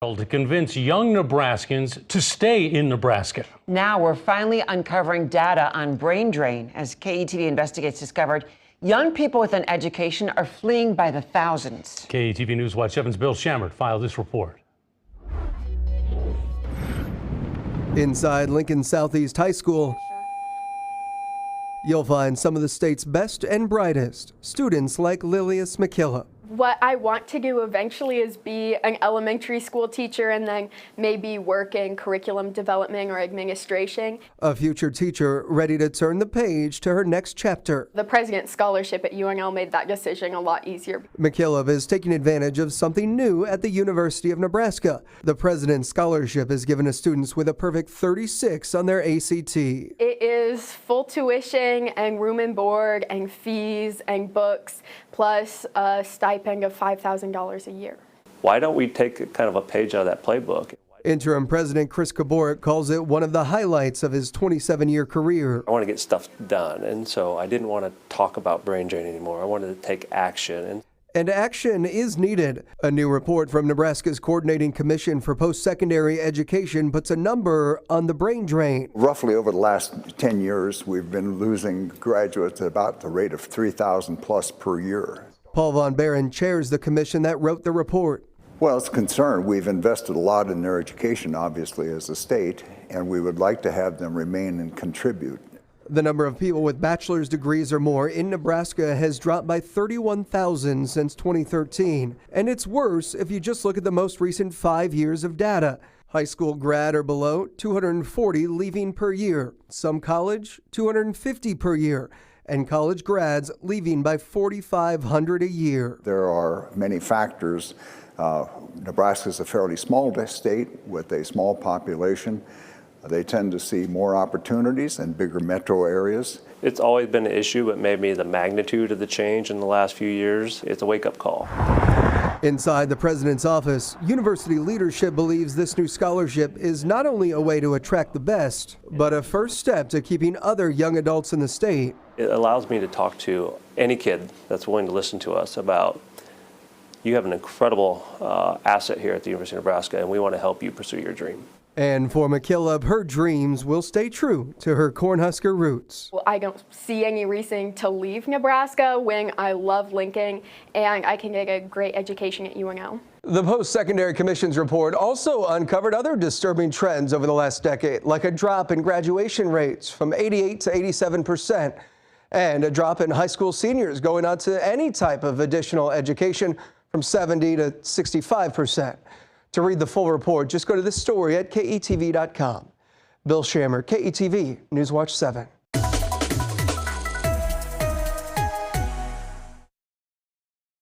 To convince young Nebraskans to stay in Nebraska. Now we're finally uncovering data on brain drain. As KETV Investigates discovered, young people with an education are fleeing by the thousands. KETV News Watch 7's Bill Shammert filed this report. Inside Lincoln Southeast High School, you'll find some of the state's best and brightest students like Lilius McKillop. What I want to do eventually is be an elementary school teacher and then maybe work in curriculum development or administration. A future teacher ready to turn the page to her next chapter. The President's Scholarship at UNL made that decision a lot easier. McKillop is taking advantage of something new at the University of Nebraska. The President's Scholarship is given to students with a perfect 36 on their ACT. It is full tuition and room and board and fees and books, plus a stipend of $5,000 a year. Why don't we take kind of a page out of that playbook? Interim President Chris Kaborik calls it one of the highlights of his 27-year career. I want to get stuff done, and so I didn't want to talk about brain drain anymore. I wanted to take action. And action is needed. A new report from Nebraska's Coordinating Commission for Post-Secondary Education puts a number on the brain drain. Roughly over the last 10 years, we've been losing graduates at about the rate of 3,000 plus per year. Paul Von Barron chairs the commission that wrote the report. Well, it's a concern. We've invested a lot in their education, obviously, as a state, and we would like to have them remain and contribute. The number of people with bachelor's degrees or more in Nebraska has dropped by 31,000 since 2013. And it's worse if you just look at the most recent 5 years of data. High school grad or below, 240 leaving per year. Some college, 250 per year. And college grads leaving by 4,500 a year. There are many factors. Nebraska is a fairly small state with a small population. They tend to see more opportunities in bigger metro areas. It's always been an issue, but maybe the magnitude of the change in the last few years, it's a wake-up call. Inside the president's office, university leadership believes this new scholarship is not only a way to attract the best, but a first step to keeping other young adults in the state. It allows me to talk to any kid that's willing to listen to us about, you have an incredible asset here at the University of Nebraska, and we want to help you pursue your dream. And for McKillop, her dreams will stay true to her Cornhusker roots. Well, I don't see any reason to leave Nebraska when I love Lincoln and I can get a great education at UNL. The Post-Secondary Commission's report also uncovered other disturbing trends over the last decade, like a drop in graduation rates from 88 to 87%, and a drop in high school seniors going on to any type of additional education from 70 to 65%. To read the full report, just go to this story at KETV.com. Bill Shammert, KETV News Watch 7.